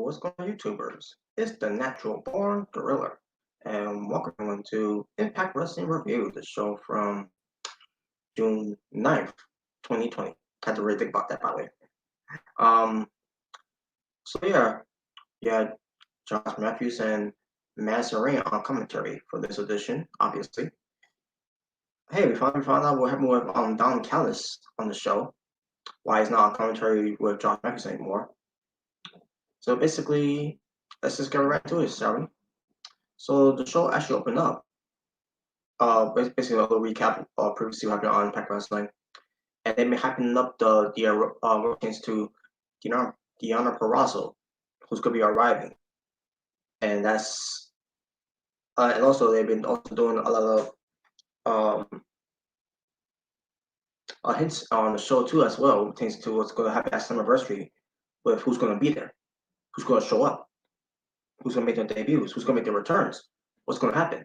what's going on, YouTubers? It's the Natural Born Gorilla, and welcome to Impact Wrestling Review, the show from June 9th, 2020. Had to really think about that, by the way. Um, yeah, Josh Matthews and Madison Rain on commentary for this edition, obviously. Hey, we finally found out what happened with Don Callis on the show. Why he's not on commentary with Josh Matthews anymore. So basically, let's just get right to it, shall we? So the show actually opened up. Basically a little recap of previously what happened on Impact Wrestling, and they've been hyping up the routines to Deonna Purrazzo, who's going to be arriving, and that's and also they've been also doing a lot of hints on the show too as well, pertains to what's going to happen at Summerversary, with who's going to be there, who's going to show up, who's going to make their debuts, who's going to make their returns, what's going to happen.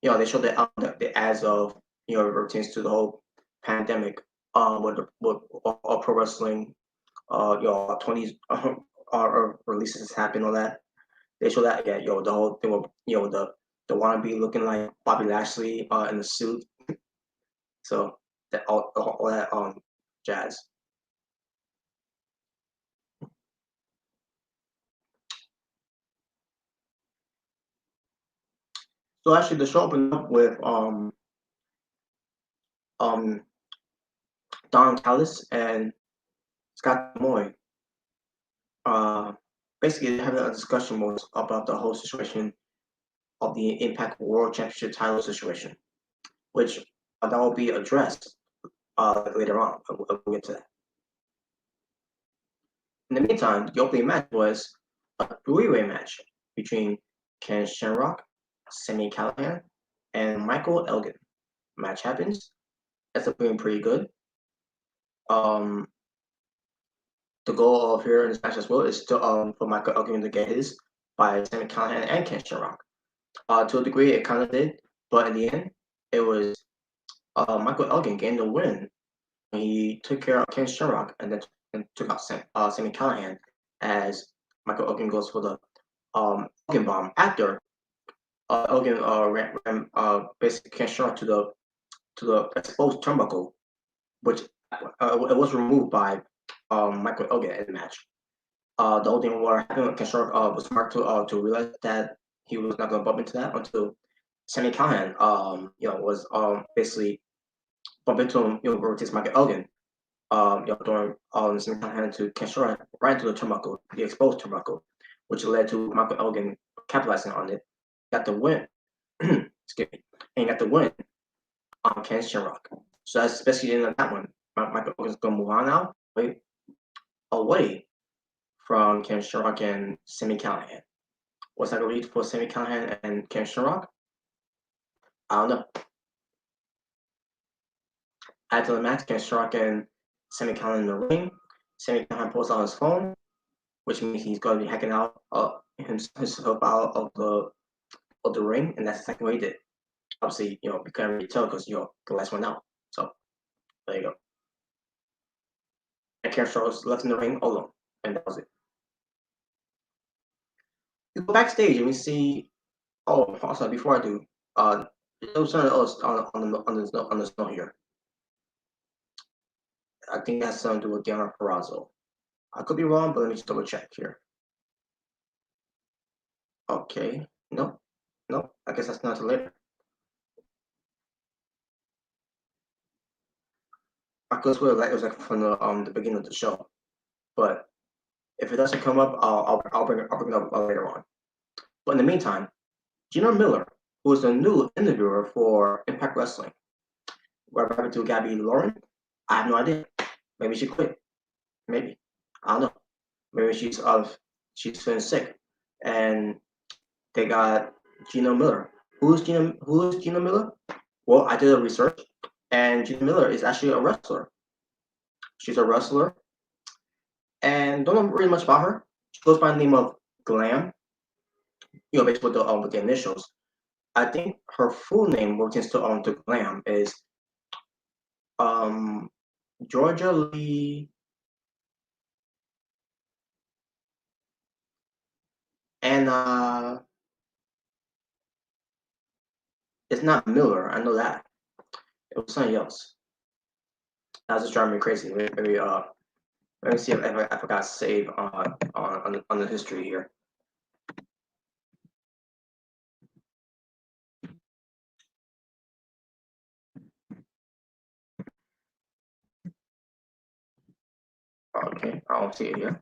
They showed the ads of routines to the whole pandemic, with pro wrestling, 20s releases happen, all that. They show that, the whole thing with the wannabe looking like Bobby Lashley in the suit. So that all that jazz. So actually, the show opened up with Don Callis and Scott Moy. Basically having a discussion about the whole situation of the Impact World Championship title situation, which that will be addressed later on. We'll get to that. In the meantime, the opening match was a three-way match between Ken Shamrock, Sami Callihan, and Michael Elgin. Match happens. That's looking pretty good. The goal of here in this match as well is to for Michael Elgin to get his by Sami Callihan and Ken Shamrock. To a degree, it kind of did, but in the end, it was Michael Elgin getting the win. He took care of Ken Shamrock and then took out Sami Callihan as Michael Elgin goes for the Elgin bomb after Elgin ran basically Ken Shamrock to the exposed turnbuckle, which it was removed by Michael Elgin in the match. The whole thing what happened with Ken Shamrock was smart to realize that he was not going to bump into that until Sami Callihan was basically bump into him, rotates Michael Elgin. During Sami Callihan to Ken Shamrock right into the turnbuckle, the exposed turnbuckle, which led to Michael Elgin capitalizing on it. Got the win. Excuse me. And got the win on Ken Shamrock. So that's especially in that one. Michael Elgin's gonna move on now, away from Ken Shamrock and Sami Callihan. What's that gonna lead for Sami Callihan and Ken Shamrock? I don't know. After the match, Ken Shamrock and Sami Callihan in the ring. Sami Callihan pulls out his phone, which means he's gonna be hacking out himself out of the ring, and that's exactly what he did. Obviously, you couldn't really tell because the last one out. So there you go. And Ken Shamrock was left in the ring alone, and that was it. We go backstage and we see. Oh, also before I do, there's something else on the snow here. I think that's something to do with Deonna Purrazzo. I could be wrong, but let me just double check here. Okay, no, I guess that's not till later. I could swear it was like from the beginning of the show, but if it doesn't come up, I'll bring it up later on. But in the meantime, Gina Miller, who is the new interviewer for Impact Wrestling, what happened to Gabby Lauren? I have no idea. Maybe she quit. Maybe, I don't know. Maybe she's feeling sick, and they got Gina Miller. Who is Gina Miller? Well, I did a research, and Gina Miller is actually a wrestler. She's a wrestler, and don't know really much about her. She goes by the name of Glam. Basically with the initials. I think her full name, working still to Glam, is Georgia Lee. And it's not Miller. I know that. It was something else. That was just driving me crazy. Maybe let me see if I forgot to save on the history here. Okay, I don't see it here.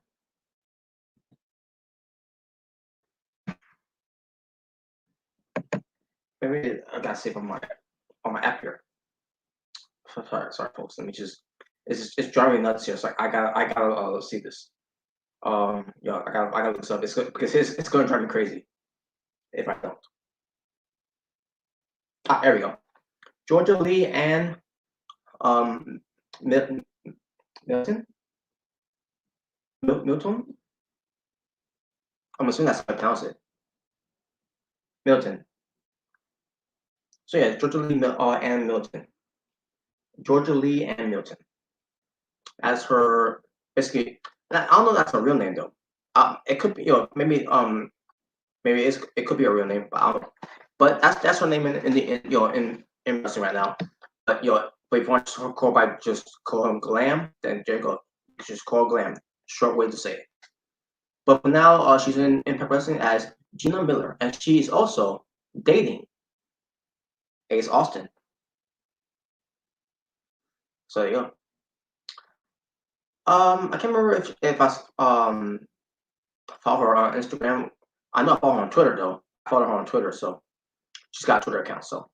Maybe I got to save on my app here. Sorry, folks. Let me just. It's driving me nuts here. So I gotta see this. Yeah, I gotta look this up. It's good because it's gonna drive me crazy if I don't. There we go. Georgia Lee and um Milton Milton. I'm assuming that's how I pronounce it. Milton. So yeah, Georgia Lee and Milton. Georgia Lee and Milton. As her basically, I don't know if that's her real name though. It could be, maybe it could be a real name, but I don't know. But that's her name in wrestling right now. But but if you want to call by just call him Glam, then there you go. Just call Glam. Short way to say it. But for now, she's in Impact Wrestling as Gina Miller, and she is also dating Ace Austin. So there you go. I can't remember if I follow her on Instagram. I know I follow her on Twitter though. I follow her on Twitter, so she's got a Twitter account. So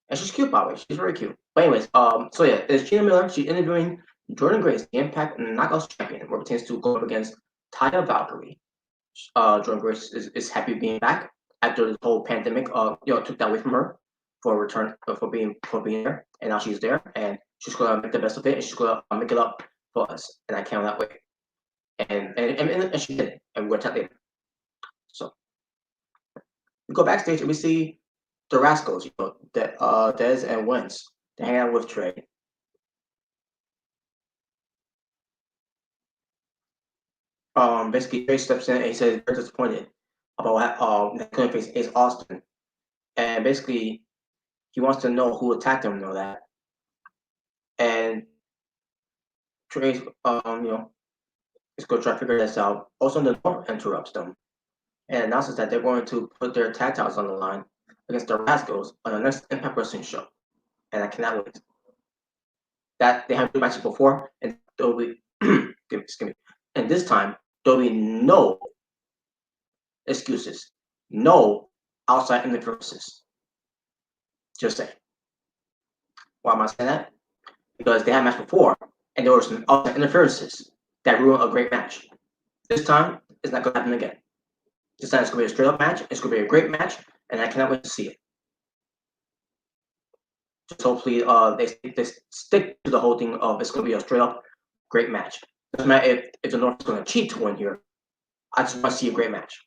and she's cute by the way. She's very cute. But anyways, so yeah, it's Gina Miller. She's interviewing Jordan Grace, the Impact Knockouts champion, where pertains to go up against Taya Valkyrie. Jordan Grace is happy being back after this whole pandemic. Took that away from her for return for being there, and now she's there, and she's gonna make the best of it, and she's gonna make it up for us, and I can't that way. And she did, and we're later. So we go backstage and we see the Rascals, Dez and Wentz. They hang out with Trey. Basically Trey steps in and he says they're disappointed about that couldn't face Ace Austin, and basically he wants to know who attacked him and all that. And Trey's is going to try to figure this out. Also, the North interrupts them and announces that they're going to put their tag titles on the line against the Rascals on the next Impact Wrestling show, and I cannot wait. That they have two matches before, and there'll be excuse me, and this time there'll be no excuses, no outside interferences. Just saying. Why am I saying that? Because they had a match before, and there were some outside interferences that ruined a great match. This time, it's not going to happen again. This time, it's going to be a straight up match. It's going to be a great match, and I cannot wait to see it. Just hopefully, they stick to the whole thing of it's going to be a straight up great match. Doesn't matter if the North is going to cheat to win here. I just want to see a great match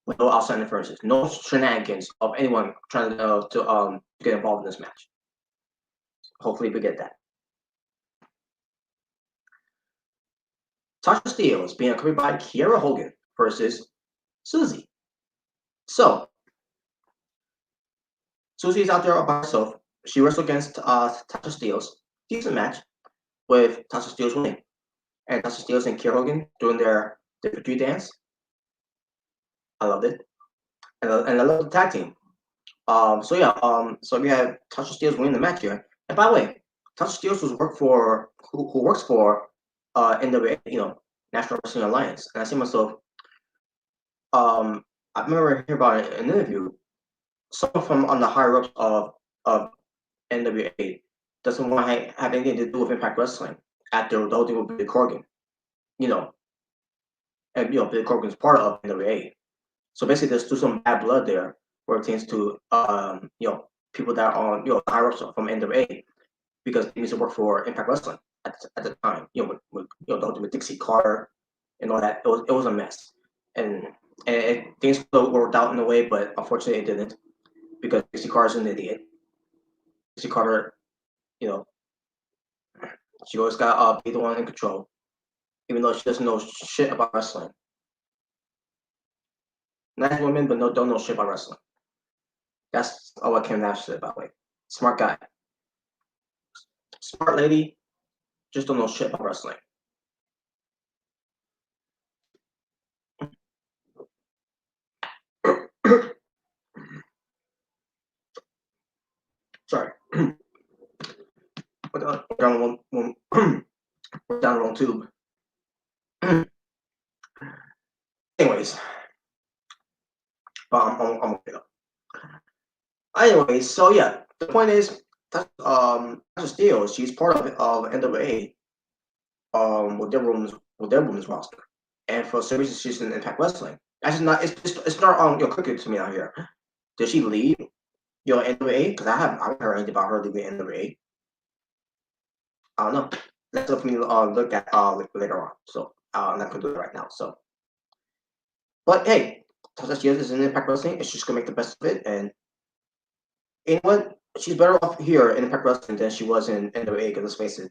with no outside interferences, no shenanigans of anyone trying to get involved in this match. Hopefully, we get that. Tasha Steele is being accompanied by Kiera Hogan versus Susie. So, Susie's out there by herself. She wrestled against Tasha Steele's decent match with Tasha Steele's winning. And Tasha Steele's and Kiera Hogan doing their victory dance. I loved it. And I love the tag team. So we have Tasha Steele's winning the match here. And by the way, Tasha Steele's who works for NWA, National Wrestling Alliance. And I see myself, I remember hearing about an interview. Someone from on the higher ups of NWA doesn't want to have anything to do with Impact Wrestling after the whole thing with Billy Corgan, and Billy Corgan's part of NWA. So basically, there's still some bad blood there where it pertains to people that are on higher ups from NWA because they used to work for Impact Wrestling at the time. With the whole thing with Dixie Carter and all that. It was a mess, and things worked out in a way, but unfortunately, it didn't. Because Dixie Carter's an idiot. Dixie Carter, she always got be the one in control, even though she doesn't know shit about wrestling. Nice women, but don't know shit about wrestling. That's all I can Nash said, by the way. Smart guy. Smart lady, just don't know shit about wrestling. Sorry. We're down one down the wrong tube. Anyways, but I'm okay though. Anyways, so yeah, the point is that Tasha Steele, she's part of NWA with their women's roster, and for some reason she's in Impact Wrestling. That's just not it's not cricket to me out here. Did she leave NWA? Because I haven't heard anything about her leaving NWA. I don't know. Let's definitely look at later on. So I'm not gonna do it right now. So, but hey, Tasha Steele is in Impact Wrestling, and she's gonna make the best of it. And you know what? She's better off here in Impact Wrestling than she was in NWA. Because let's face it,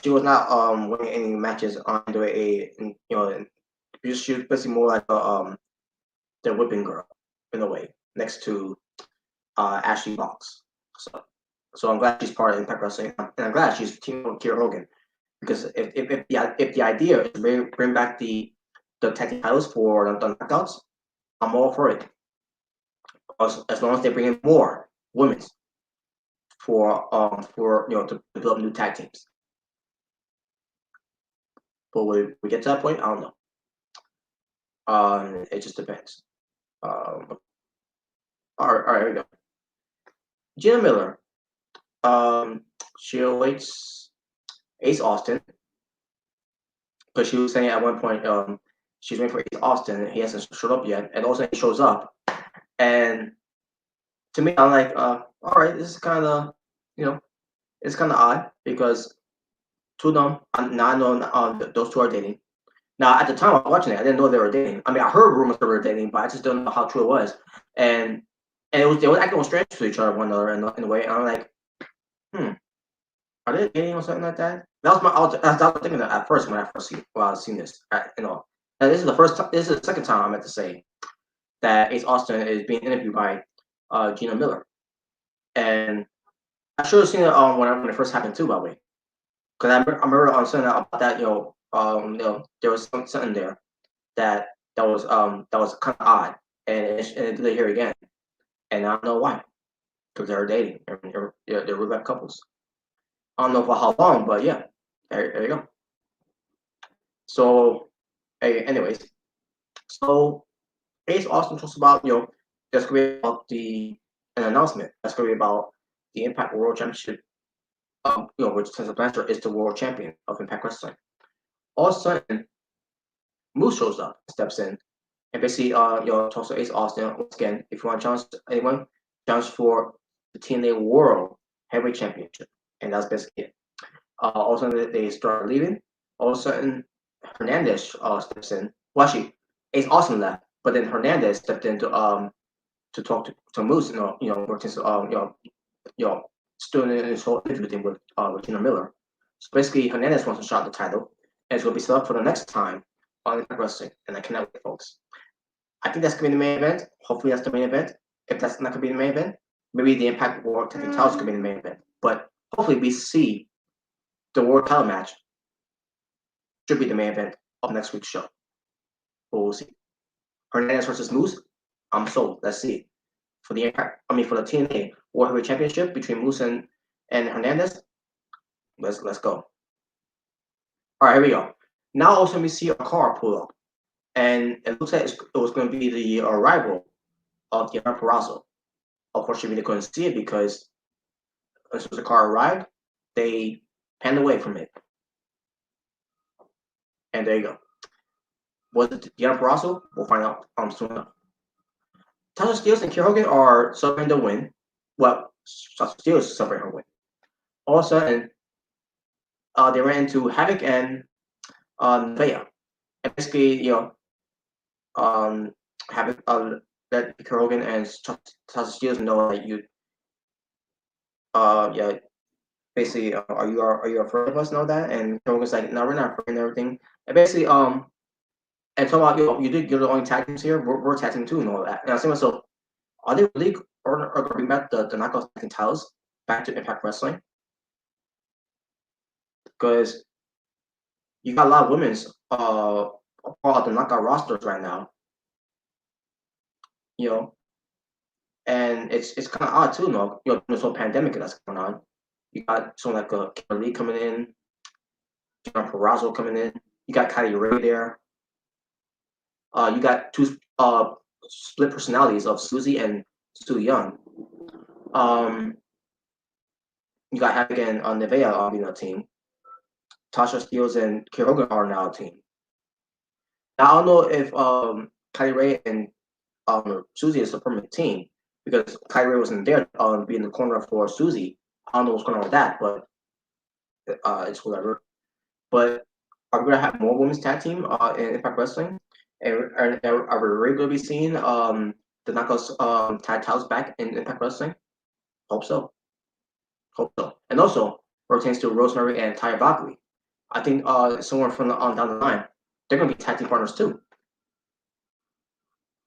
she was not winning any matches on NWA, and she was basically more like the whipping girl in a way, next to Ashley Fox. So I'm glad she's part of Impact Wrestling, and I'm glad she's teaming with Kiera Hogan, because if the idea is to bring back the tag team titles for the knockouts, I'm all for it. As long as they bring in more women for to build new tag teams. But will we get to that point? I don't know. It just depends. All right, here we go. Gina Miller. She awaits Ace Austin, because she was saying at one point she's waiting for Ace Austin. And he hasn't showed up yet, and also he shows up. And to me, I'm like, all right, this is kind of, it's kind of odd, because two of them, now I know those two are dating. Now, at the time I was watching it, I didn't know they were dating. I mean, I heard rumors they were dating, but I just don't know how true it was. And they were acting strange to each other, one another in a way. And I'm like, are they dating or something like that? That was I was thinking that at first when I seen this, And this is this is the second time I meant to say that Ace Austin is being interviewed by Gina Miller, and I should have seen it when it first happened too, by the way, because I remember saying about that. There was something there that was kind of odd, and it did here again, and I don't know why, because they're dating, and they're real life couples. I don't know for how long, but yeah, there you go. So, anyways, so Ace Austin talks about that's going to be about an announcement that's going to be about the Impact World Championship. Which Tessa Blanchard is the world champion of Impact Wrestling. All of a sudden, Moose shows up, steps in, and basically, talks to Ace Austin once again. If you want to challenge anyone, challenge for the TNA World Heavyweight Championship, and that's basically it. All of a sudden, they start leaving. All of a sudden, Hernandez steps in. Well, actually, Ace Austin left, but then Hernandez stepped in to talk to Moose. Working still in his whole interview thing with Gina Miller. So basically, Hernandez wants to shot the title, and it's going to be set up for the next time on Impact Wrestling, and I cannot wait, folks. I think that's going to be the main event. Hopefully, that's the main event. If that's not going to be the main event, maybe the Impact World Tag Team Titles could be the main event. But hopefully, we see the World Title match should be the main event of next week's show. But we'll see. Hernandez versus Moose. I'm sold. Let's see. For the TNA World Heavyweight Championship between Moose and Hernandez. Let's go. All right, here we go. Now also we see a car pull up, and it looks like it was going to be the arrival of Deonna Purrazzo. Unfortunately, they couldn't see it because as soon as the car arrived, they panned away from it. And there you go. Was it Deonna Purrazzo? We'll find out soon enough. Tasha Steele and Kiera Hogan are celebrating the win. Well, Tasha Steele is celebrating her win. All of a sudden, they ran into Havoc and Nevaeh. And basically, Havoc let Kiera Hogan and Tasha Steele know that basically, are you afraid of us? Know that? And Kiera Hogan's like, no, we're not afraid and everything. And basically, And talk about you're the only tag teams here. We're tag team too and all that. And I was thinking to myself, are they really or going to bring back the knockout tag team titles back to Impact Wrestling? Because you got a lot of women's part of the knockout rosters right now. You know, and it's kind of odd too. This whole pandemic that's going on. You got someone like Kimberly coming in, Deonna Purrazzo coming in. You got Kylie Ray there. You got two split personalities of Susie and Su Young. You got Hagen on Nevea on being a team. Tasha Steeles and Kier Hogan are now a team. Now I don't know if Kylie Ray and Susie is a permanent team because Kylie Ray wasn't there being the corner for Susie. I don't know what's going on with that, but it's whatever. But are we gonna have more women's tag team in Impact Wrestling? And are we really gonna be seeing the Knockouts tag titles back in Impact Wrestling? Hope so. Hope so. And also pertains to Rosemary and Taya Valkyrie. I think somewhere from down the line, they're gonna be tag team partners too.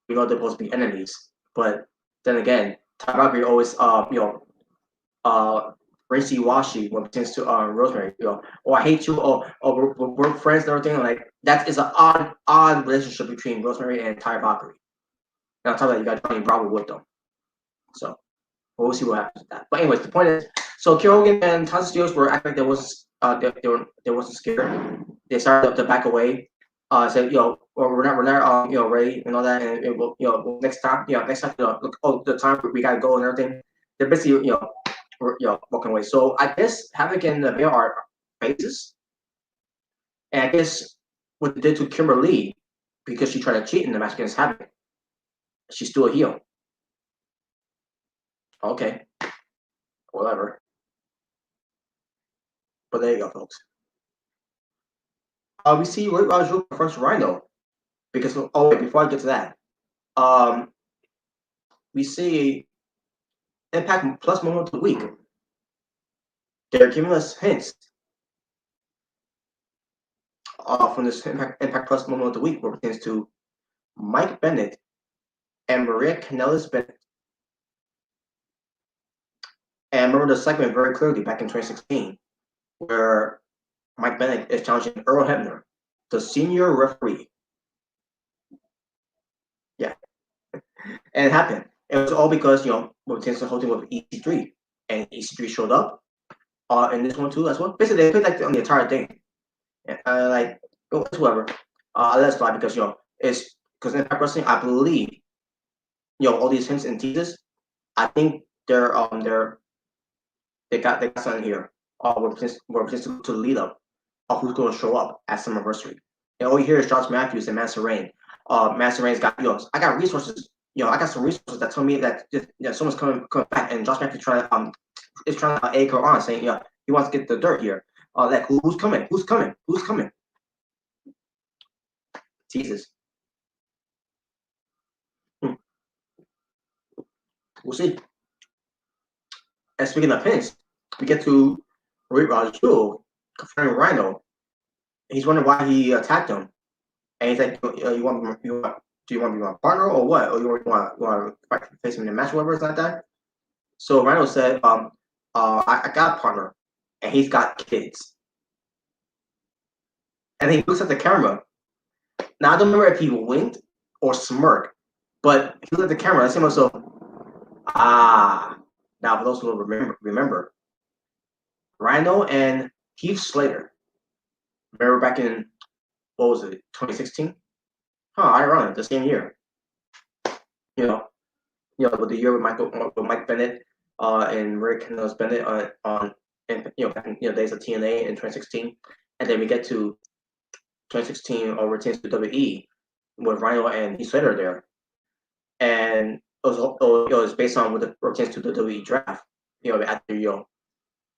We know they're supposed to be enemies, but then again, Taya Valkyrie always racy washy when it comes to Rosemary. Oh, I hate you. We're friends and everything. Like that is an odd relationship between Rosemary and Taya Valkyrie. And on top of that, you got Johnny Bravo with them. So we'll see what happens with that. But anyways, the point is, so Kier Hogan and Tasha Steeles were acting like they wasn't scared. They started to back away. Said, we're not, ready and all that. And it will, next time, look, the time we gotta go and everything. They're basically, walking away. So I guess Havoc and Bear are faces. And I guess what they did to Kimberly, because she tried to cheat in the match against Havoc, she's still a heel. Okay. Whatever. But there you go, folks. We see Rick Raju first Rhino. Because before I get to that, we see Impact Plus moment of the week. They're giving us hints from this Impact Plus moment of the week, where it pertains to Mike Bennett and Maria Kanellis Bennett. And I remember the segment very clearly back in 2016, where Mike Bennett is challenging Earl Hebner, the senior referee. Yeah. And it happened. It was all because, what pertains to the whole thing with EC3. And EC3 showed up in this one too as well. Basically, they played like on the entire thing. Like, whatever. Let's fly because, it's because in Impact Wrestling, I believe, all these hints and teases, I think they got something here. We're potential to lead up who's going to show up at Summerversary. And all you hear is Josh Matthews and Master Rain. Master Rain's got, I got resources. I got some resources that tell me that someone's coming back, and Josh Matthews is trying to egg her on, saying, he wants to get the dirt here. Like who's coming? Who's coming? Who's coming? Jesus. We'll see. And speaking of hints, we get to Rick Raju confronting Rhino. He's wondering why he attacked him, and he's like, do you want to be my partner or what? Or you want to face him in a match, whatever it's like that? So Rhino said, I got a partner, and he's got kids. And he looks at the camera. Now I don't remember if he winked or smirked, but he looked at the camera and said, "So, now for those who don't remember, Rhino and Heath Slater. Remember back in what was it, 2016? Ironic, the same year. With the year with Mike Bennett and Rick Knowles Bennett on days of TNA in 2016, and then we get to 2016 over to WWE with Rhino and Heath Slater there, and it was based on what pertains to the WWE draft. After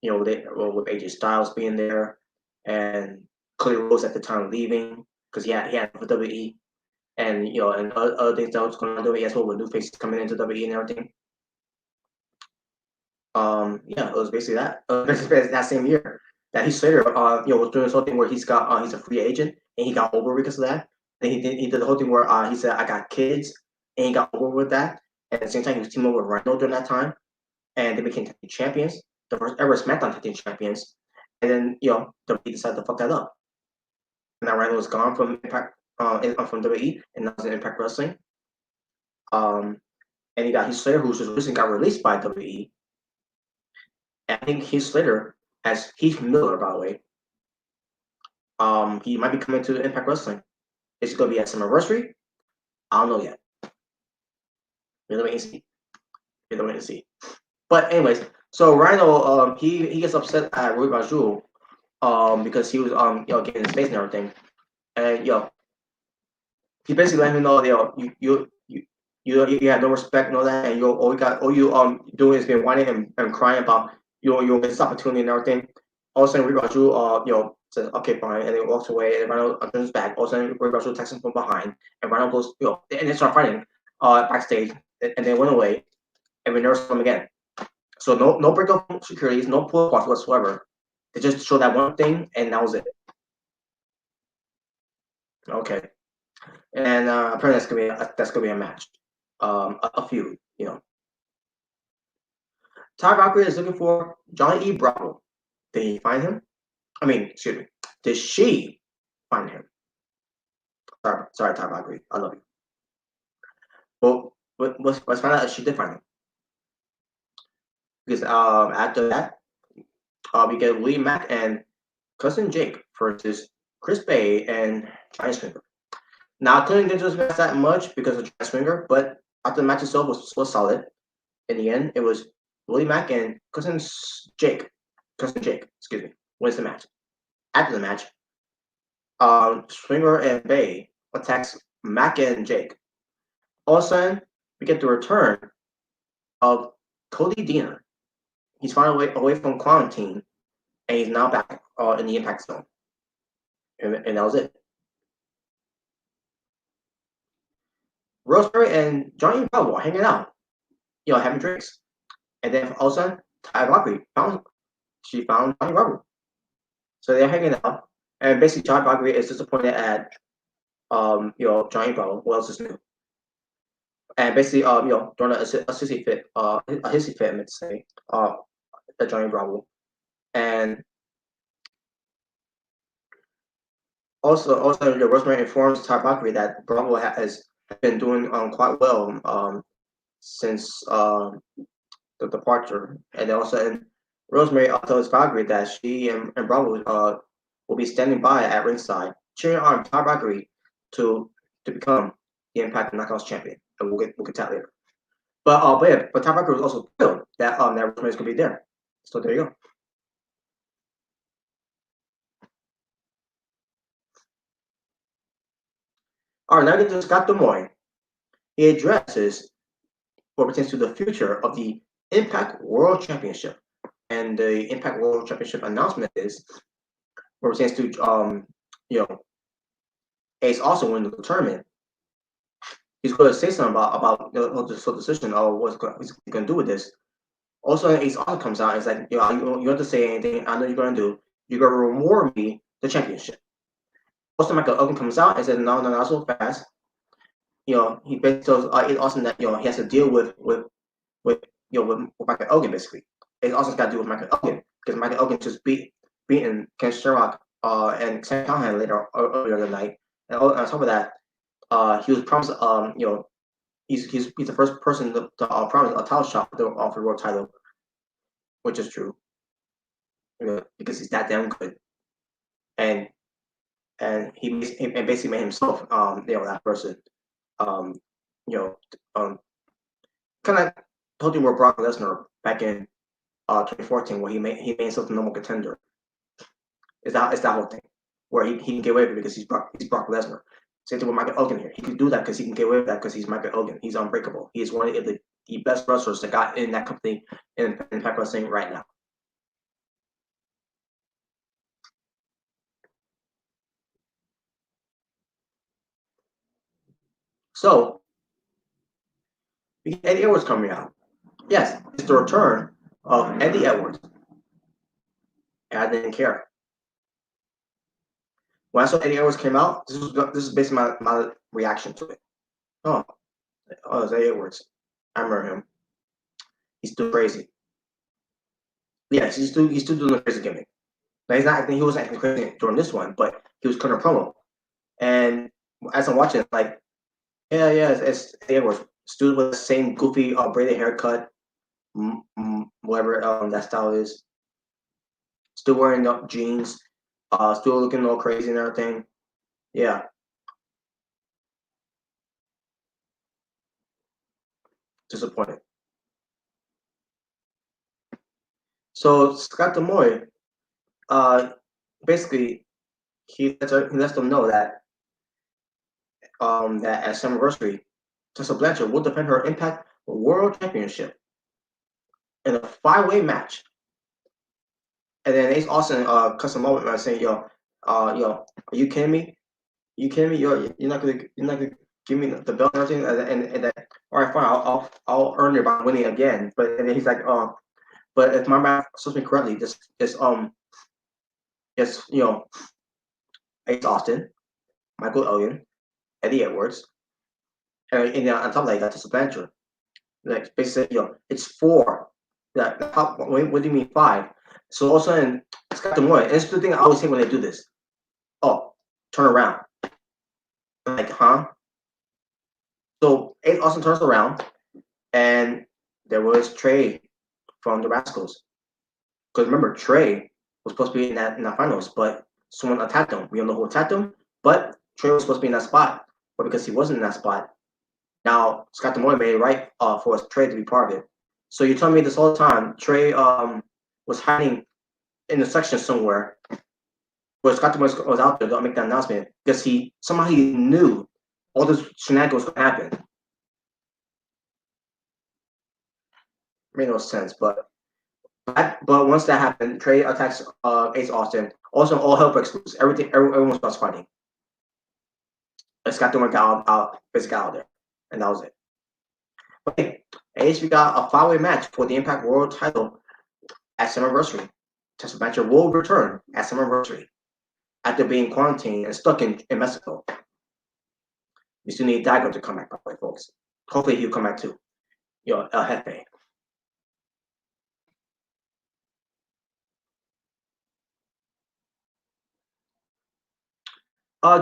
with AJ Styles being there, and Cody Rhodes at the time leaving because he had for WWE, and and other things that was going on WWE as well with new faces coming into WWE and everything. It was basically that. That same year that Heath Slater, was doing something where he's a free agent and he got over because of that. Then he did the whole thing where he said I got kids, and he got over with that. And at the same time, he was teaming up with Rhino during that time, and they became tag team champions, the first ever SmackDown tag team champions. And then WWE decided to fuck that up. And now Rhino was gone from Impact, from WWE, and now he's in Impact Wrestling. And you got Heath Slater, who just recently got released by WWE. And I think Heath Slater, as Heath Miller, by the way, he might be coming to Impact Wrestling. Is it going to be at Summerversary? I don't know yet. We're wait and see. We're wait and see. But anyways, so Rhino, he gets upset at Roy Raju, because he was getting his face and everything, and he basically let him know you have no respect and all that, and all you doing is been whining and crying about you miss this opportunity and everything. All of a sudden, Roy Raju says okay fine, and then walks away, and Rhino turns back. All of a sudden, Roy Raju attacks him from behind, and Rhino goes and they start fighting backstage, and they went away, and we never saw him again. So no breakup securities, no pull apart whatsoever. They just showed that one thing, and that was it. Okay, and apparently that's gonna be a match, a feud. Ty Valkyrie is looking for Johnny E. Bravo. Did he find him? I mean, excuse me. Did she find him? Sorry, Ty Valkyrie. I love you. Well, let's find out if she did find him. Because after that, we get Willie Mack and Cousin Jake versus Chris Bay and Giant Swinger. Now, I couldn't get into this match that much because of Giant Swinger, but after the match itself was solid. In the end, it was Willie Mack and Cousin Jake, excuse me, wins the match. After the match, Swinger and Bay attacks Mack and Jake. All of a sudden, we get the return of Cody Deaner. He's finally away from quarantine, and he's now back in the Impact Zone. And that was it. Rosemary and Johnny Bravo are hanging out, having drinks. And then all of a sudden, Ty Valkyrie found Johnny Bravo. So they're hanging out, and basically Johnny Valkyrie is disappointed at Johnny Bravo. What else is new? And basically during a hissy fit, I meant to say, at Johnny Bravo. And also Rosemary informs Ty Valkyrie that Bravo has been doing quite well since the departure, and then also Rosemary tells Valkyrie that she and Bravo will be standing by at ringside, cheering on Ty Valkyrie to become the Impact Knockouts champion. And we'll get to that later. But Ty Valkyrie was also thrilled that Rosemary's gonna be there. So there you go. All right, now we get to Scott Demoy. He addresses what pertains to the future of the Impact World Championship. And the Impact World Championship announcement is what pertains to Ace also winning the tournament. He's going to say something about the decision of what he's going to do with this. Also, Ace also comes out and is like, you don't have to say anything. I know you're going to do. You're going to reward me the championship. Also, Michael Elgin comes out and says, no, not so fast. He basically tells Ace Austin that he has to deal with Michael Elgin basically. Ace Austin's got to deal with Michael Elgin because Michael Elgin just beaten Ken Shamrock and Sam Callahan earlier the night. And on top of that, he was promised he's the first person to promise a title shot for the world title, which is true, because he's that damn good, and he basically made himself that person, kind of told you where Brock Lesnar back in 2014, where he made himself the number one contender. It's that whole thing where he can get away with it because he's Brock Lesnar. Same thing with Michael Elgin here. He can do that because he can get away with that because he's Michael Elgin. He's unbreakable. He is one of the best wrestlers that got in that company in Impact Wrestling right now. So, we get Eddie Edwards coming out. Yes, it's the return of Eddie Edwards. And I didn't care. When I saw Eddie Edwards came out, this is basically my reaction to it. Oh, it's Eddie Edwards. I remember him. He's still crazy. Yes, he's still doing the crazy gimmick. Now he's not acting. He wasn't acting crazy during this one, but he was cutting a promo. And as I'm watching, like, yeah, it's Eddie Edwards, still with the same goofy braided haircut, whatever that style is. Still wearing jeans, still looking all crazy and everything. Yeah, disappointed. So Scott Demoy, uh, basically, he lets them know that at Summerversary, Tessa Blanchard will defend her Impact World Championship in a 5-way match. And then Ace Austin cuts him over by saying, are you kidding me? You kidding me? You're not gonna give me the belt and everything, and that, all right, fine, I'll earn it by winning again. But and then he's like, but if my math serves me correctly, just Ace Austin, Michael Elgin, Eddie Edwards, and on top of that, you got Tessa Blanchard. Like basically, it's four. What do you mean five? So all of a sudden, Scott Demoy, and it's the thing I always say when they do this. Oh, turn around. Like, huh? So Ace Austin turns around, and there was Trey from the Rascals. Because remember, Trey was supposed to be in that finals, but someone attacked him. We don't know who attacked him, but Trey was supposed to be in that spot. But because he wasn't in that spot, now Scott Demoy made it right for Trey to be part of it. So you're telling me this whole time Trey was hiding in the section somewhere where Scott Demoy was out there to make that announcement because he knew all this shenanigans was going to happen. Made no sense, but once that happened, Trey attacks Ace Austin. Also, all hell breaks loose. Everyone starts fighting. And Scott Demoy got basically out there, and that was it. Okay, Ace, we got a 5-way match for the Impact World Title at Summerversary. Tessa Blanchard will return at Summerversary after being quarantined and stuck in Mexico. We still need Daigo to come back, by the way, folks. Hopefully he'll come back too. El Jefe.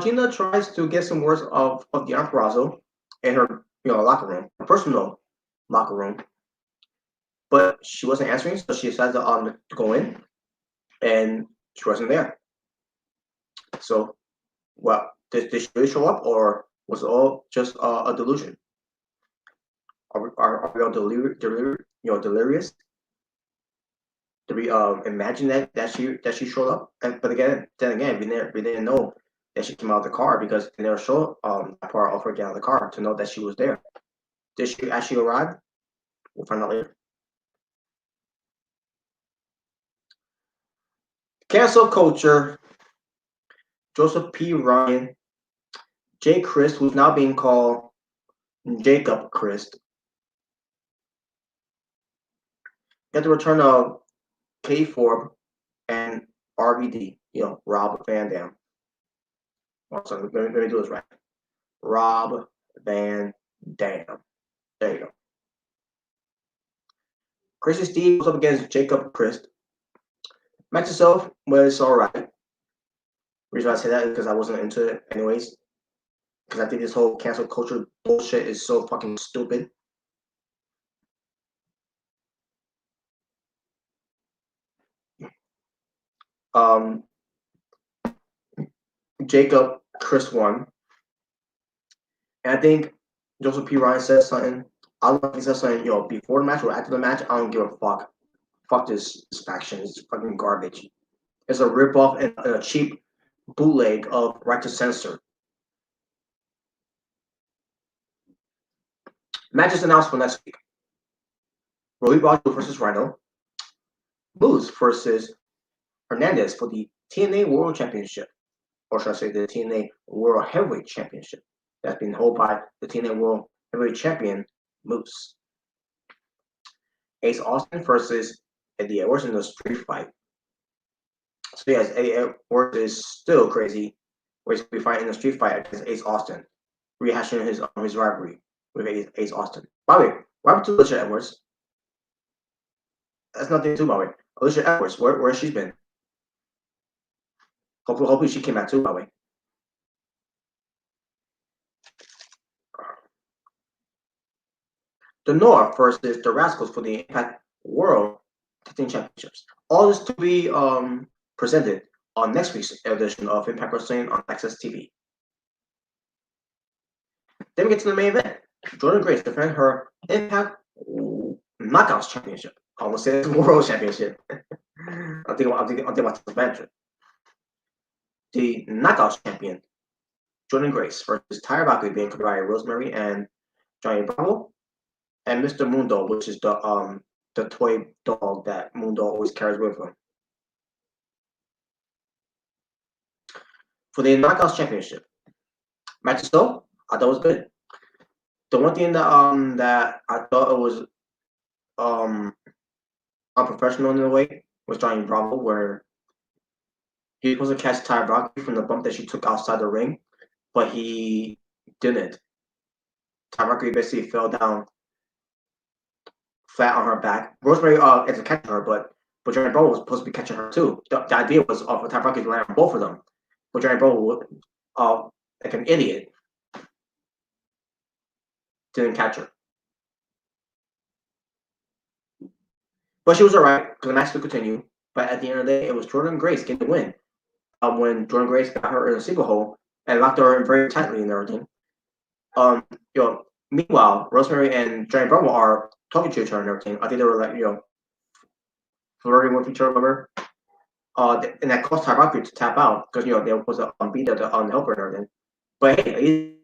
Gina tries to get some words of Deonna Purrazzo in her locker room, her personal locker room, but she wasn't answering, so she decided to go in, and she wasn't there. So, well, did she really show up, or was it all just a delusion? Are we all delirious? Did we imagine that she showed up? But again, we didn't know that she came out of the car because they never showed that part of her getting out of the car to know that she was there. Did she actually arrive? We'll find out later. Cancel culture. Joseph P. Ryan, Jay Christ, who's now being called Jacob Christ. Got the return of K. Forb and RVD. Rob Van Dam. Also, let me do this right. Rob Van Dam. There you go. Christian Steve goes up against Jacob Christ. Match itself was alright. The reason why I say that is because I wasn't into it anyways. Because I think this whole cancel culture bullshit is so fucking stupid. Jacob Chris won. And I think Joseph P. Ryan said something. I don't know if he said something, before the match or after the match. I don't give a fuck. Fuck this faction. It's fucking garbage. It's a ripoff and a cheap bootleg of Right to Censor. Matches announced for next week. Rohit Raju versus Rhino. Moose versus Hernandez for the TNA World Championship. Or should I say the TNA World Heavyweight Championship. That's been held by the TNA World Heavyweight Champion, Moose. Ace Austin versus Eddie Edwards in the street fight. So yes, Eddie Edwards is still crazy. where he's going to be fighting in a street fight against Ace Austin, rehashing his rivalry with Ace Austin. By the way, what happened to Alicia Edwards? That's nothing too, by the way. Alicia Edwards, where she's been? Hopefully she came back too, by the way. The North versus the Rascals for the Impact World Tag Team Championships. All this to be presented on next week's edition of Impact Wrestling on Access TV. Then we get to the main event. Jordynne Grace defending her Impact Knockouts Championship. I almost said it's World Championship. I'm thinking about this match. The Knockouts Champion, Jordynne Grace versus Tyra Valkyrie, being covered by Rosemary and Johnny Bravo, and Mr. Mundo, which is the toy dog that Mundo always carries with him. For the Knockouts Championship, matches though, I thought it was good. The one thing that I thought it was unprofessional in a way was Johnny Bravo, where he was supposed to catch Tyra Valkyrie from the bump that she took outside the ring, but he didn't. Tyra Valkyrie basically fell down flat on her back. Rosemary is catching her, but Johnny Bravo was supposed to be catching her too. The idea was for Tyra Valkyrie to land on both of them, but Johnny Bravo, like an idiot, didn't catch her. But she was alright because the match could continue. But at the end of the day, it was Jordynne Grace getting the win. When Jordynne Grace got her in a single hole and locked her in very tightly and everything. Meanwhile, Rosemary and Johnny Bravo are talking to each other and everything. I think they were like, flirting with each other. And that caused Tyra Valkyrie to tap out because they were supposed to beat her to help her and everything. But hey,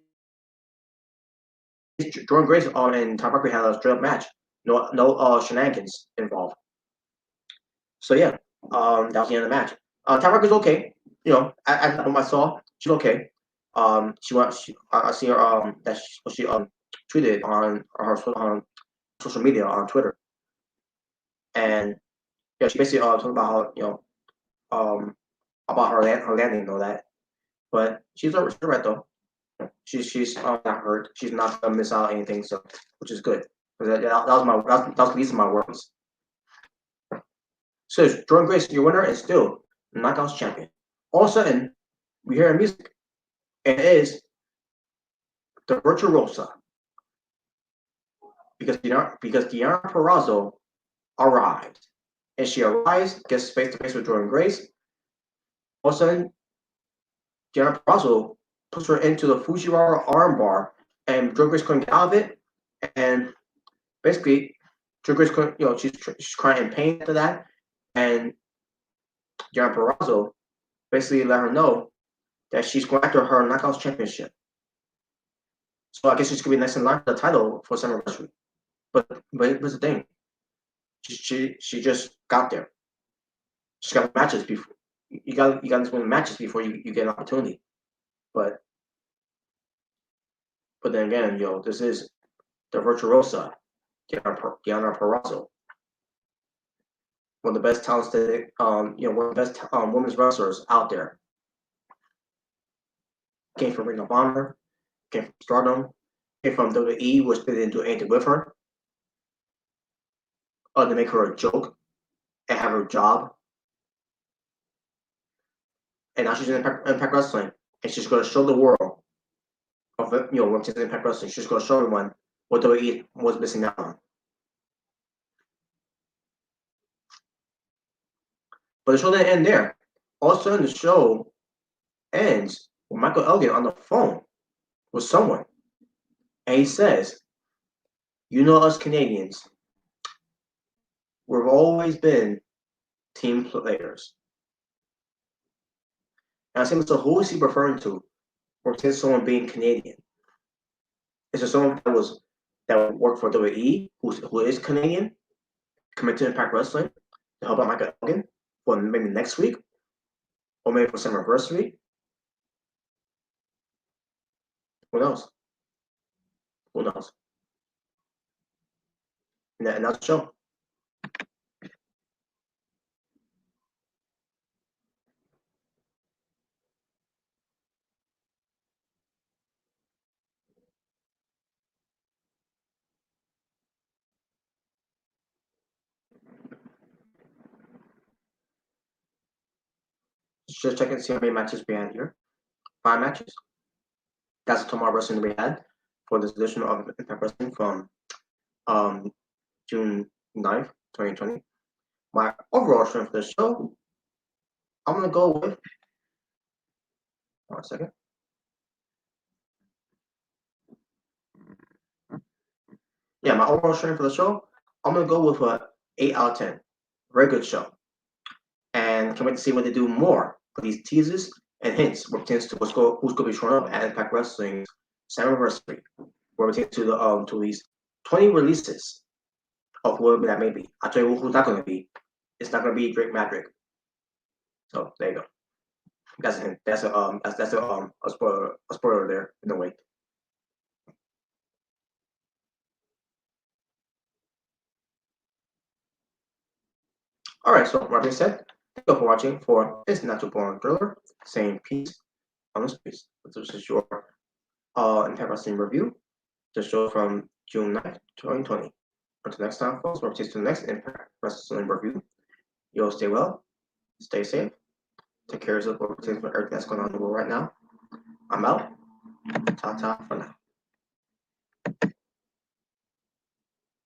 Jordynne Grace and Tyra Valkyrie had a straight up match. No shenanigans involved. So yeah, that was the end of the match. Tyra Valkyrie's okay. At what I saw, she's okay. I see her that she tweeted on her social media on Twitter, and she basically talked about how about her landing and all that. But she's right though. She's not hurt. She's not gonna miss out anything, so which is good. That was the least of my worries. So Jordynne Grace, your winner, is still Knockouts champion. All of a sudden, we hear music. And it is the Virtuosa. Because Deonna Purrazzo arrived. And she arrives, gets face to face with Jordynne Grace. All of a sudden, Deonna Purrazzo puts her into the Fujiwara armbar, and Jordynne Grace couldn't get out of it. And basically, Jordynne Grace couldn't, she's crying in pain after that. And Deonna Purrazzo basically let her know that she's going after her Knockouts championship. So I guess she's gonna be next in line for the title for Summerversary. But here's the thing. She just got there. She's got matches before. You got to win matches before you get an opportunity. But then again, this is the Virtuosa, Deonna Purrazzo. One of the best talented, one of the best women's wrestlers out there. Came from Ring of Honor, came from Stardom, came from WWE, which they didn't do anything with her. To make her a joke and have her job. And now she's in Impact Wrestling, and she's going to show the world of when she's in Impact Wrestling. She's going to show everyone what WWE was missing out on. But the show didn't end there. All of a sudden, the show ends with Michael Elgin on the phone with someone, and he says, us Canadians, we've always been team players. And I think so. Who is he referring to? Or is someone being Canadian? Is there someone that worked for WWE who is Canadian, coming to Impact Wrestling to help out Michael Elgin for maybe next week, or maybe for Summerversary? Who knows? Who knows? And that's the show. Just check and see how many matches we had here. 5 matches. That's the tomorrow wrestling we had for this edition of Impact Wrestling from June 9th, 2020. My overall strength for the show, I'm gonna go with 1 second. Yeah, my overall strength for the show, I'm gonna go with a 8 out of 10. Very good show. And can't wait to see when they do more of these teases and hints what pertains to who's gonna be showing up at Impact Wrestling's 7th anniversary, where it pertains to these 20 releases of whoever that may be. I'll tell you who's not gonna be. It's not gonna be Drake Maverick. So there you go. That's a hint. That's a spoiler there in a way. All right, so like I said, thank you for watching for this Not Too Boring Thriller, saying peace on the streets. This is your Impact Wrestling review, the show from June 9th, 2020. Until next time, folks, we'll take to the next Impact Wrestling review. You'll stay well, stay safe, take care of yourself, everything that's going on in the world right now. I'm out. Ta-ta for now.